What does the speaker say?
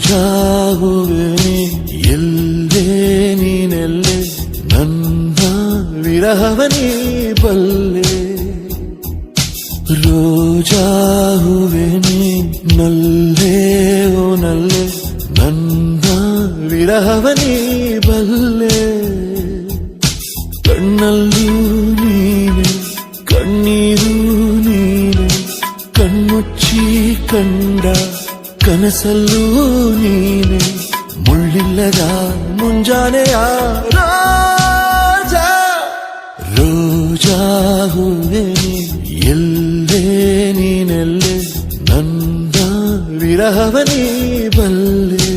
ರೋಜಾ ಹೂವೆ ಎಲ್ಲೇ ನೀನೆಲ್ಲೆ ನನ್ನ ವಿರಹವನೇ ಬಲ್ಲೆ ರೋಜಾ ಹೂವೆ ನಲ್ಲೇ ಓ ನಲ್ಲೆ ನನ್ನ ವಿರಹವನೇ ಬಲ್ಲೆ ಕಣ್ಣಲ್ಲೂ ನೀನೆ ಕಣ್ಣೀರು ನೀನೆ ಕಣ್ಮುಚ್ಚಿ ಕಂಡ ಕನಸಲ್ಲೂ ನೀನೆ ಮುಳ್ಳಿಲ್ಲದ ಮುಂಜಾನೆಯ ರೋಜಾ ರೋಜಾ ಹೂವೆ ಎಲ್ಲೇ ನೀನೆಲ್ಲೆ ನನ್ನ ವಿರಹವನೇ ಬಲ್ಲೆ